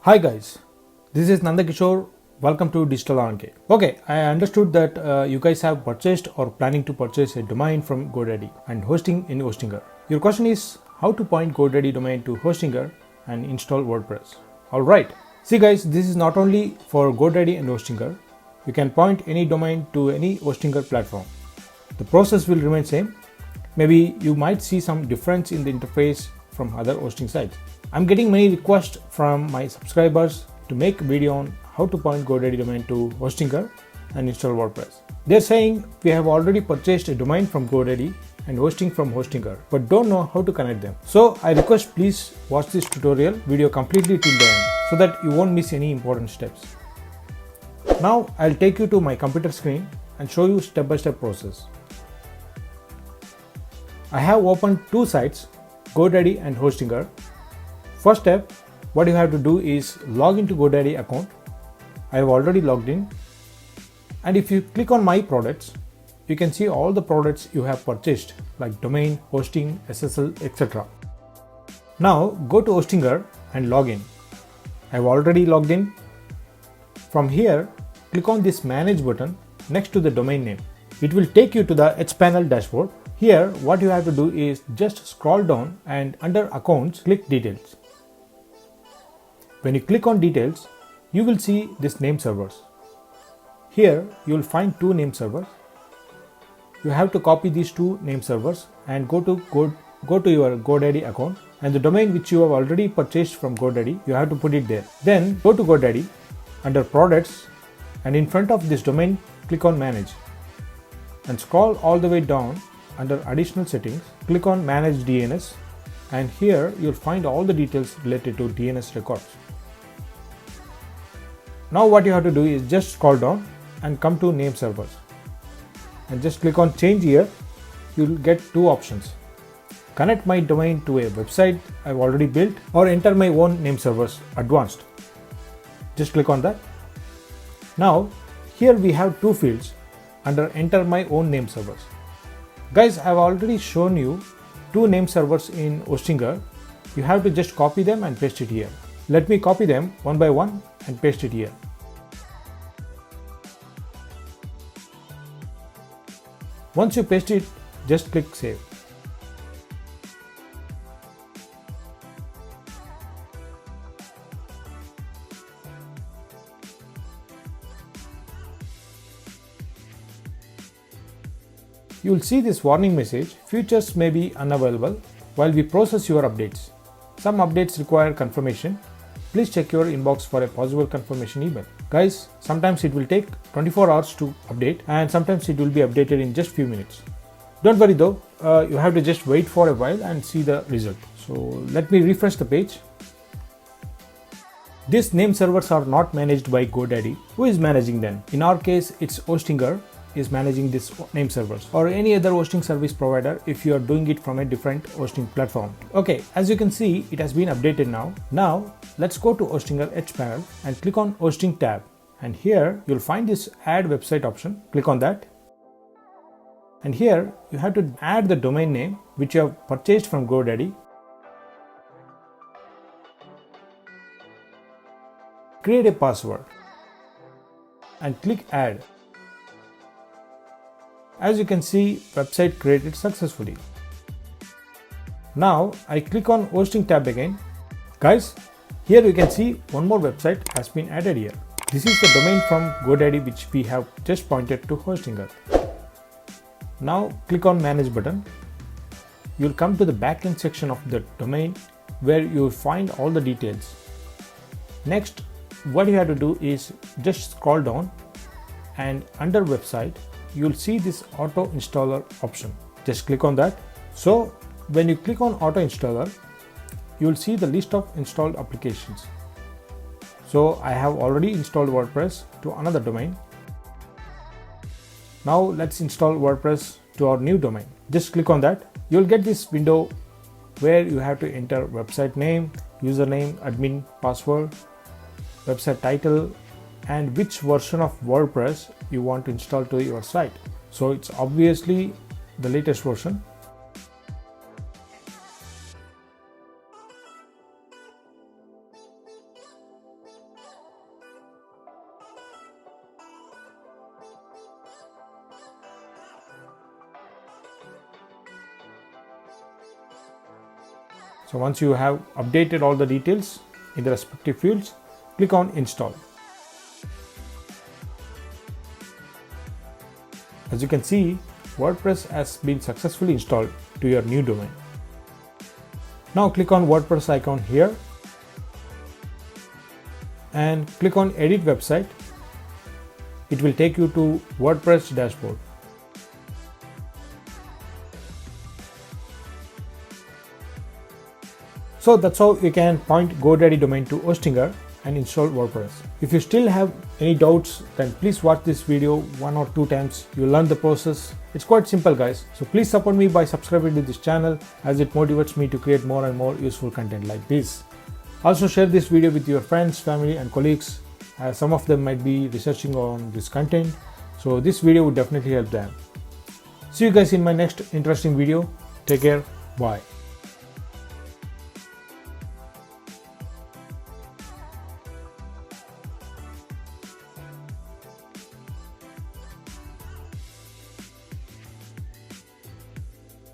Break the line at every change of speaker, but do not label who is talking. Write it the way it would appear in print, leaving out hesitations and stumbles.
Hi guys, this is Nandakishore. Welcome to Digital RNK. Okay, I understood that you guys have purchased or planning to purchase a domain from GoDaddy and hosting in Hostinger. Your question is how to point GoDaddy domain to Hostinger and install WordPress. Alright, see guys, this is not only for GoDaddy and Hostinger. You can point any domain to any Hostinger platform. The process will remain same. Maybe you might see some difference in the interface from other hosting sites. I'm getting many requests from my subscribers to make a video on how to point GoDaddy domain to Hostinger and install WordPress. They're saying we have already purchased a domain from GoDaddy and hosting from Hostinger, but don't know how to connect them. So I request please watch this tutorial video completely till the end so that you won't miss any important steps. Now I'll take you to my computer screen and show you step-by-step process. I have opened two sites, GoDaddy and Hostinger. First step, what you have to do is log into GoDaddy account. I have already logged in. And if you click on my products, you can see all the products you have purchased like domain, hosting, SSL, etc. Now go to Hostinger and log in. I have already logged in. From here, click on this manage button next to the domain name. It will take you to the HPanel dashboard. Here, what you have to do is just scroll down and under accounts, click details. When you click on details, you will see this name servers. Here, you will find two name servers. You have to copy these two name servers and go to your GoDaddy account, and the domain which you have already purchased from GoDaddy, you have to put it there. Then go to GoDaddy under products, and in front of this domain, click on manage and scroll all the way down. Under additional settings, click on manage DNS, and here you'll find all the details related to DNS records. Now what you have to do is just scroll down and come to name servers and just click on change here. You'll get two options: connect my domain to a website I've already built, or enter my own name servers advanced. Just click on that. Now here we have two fields under enter my own name servers. Guys, I've already shown you two name servers in Hostinger. You have to just copy them and paste it here. Let me copy them one by one and paste it here. Once you paste it, just click save. You will see this warning message: features may be unavailable while we process your updates. Some updates require confirmation. Please check your inbox for a possible confirmation email. Guys, sometimes it will take 24 hours to update, and sometimes it will be updated in just few minutes. Don't worry though, you have to just wait for a while and see the result. So let me refresh the page. These name servers are not managed by GoDaddy. Who is managing them? In our case, it's Hostinger is managing this name servers, or any other hosting service provider if you are doing it from a different hosting platform. Okay, as you can see, it has been updated now. Now let's go to Hostinger HPanel and click on hosting tab, and here you'll find this add website option. Click on that, and here you have to add the domain name which you have purchased from GoDaddy. Create a password and click add. As you can see, website created successfully. Now I click on hosting tab again. Guys, here you can see one more website has been added here. This is the domain from GoDaddy which we have just pointed to Hostinger. Now click on manage button. You'll come to the backend section of the domain where you'll find all the details. Next, what you have to do is just scroll down, and under website you'll see this auto installer option. Just click on that. So when you click on auto installer, you'll see the list of installed applications. So I have already installed WordPress to another domain. Now let's install WordPress to our new domain. Just click on that. You'll get this window where you have to enter website name, username, admin, password, website title, and which version of WordPress you want to install to your site. So it's obviously the latest version. So once you have updated all the details in the respective fields, click on install. As you can see, WordPress has been successfully installed to your new domain. Now click on WordPress icon here and click on edit website. It will take you to WordPress dashboard. So that's how you can point GoDaddy domain to Hostinger and install WordPress. If you still have any doubts, then please watch this video 1 or 2 times. You'll learn the process. It's quite simple, guys. So please support me by subscribing to this channel, as it motivates me to create more and more useful content like this. Also share this video with your friends, family and colleagues, as some of them might be researching on this content. So this video would definitely help them. See you guys in my next interesting video. Take care. Bye.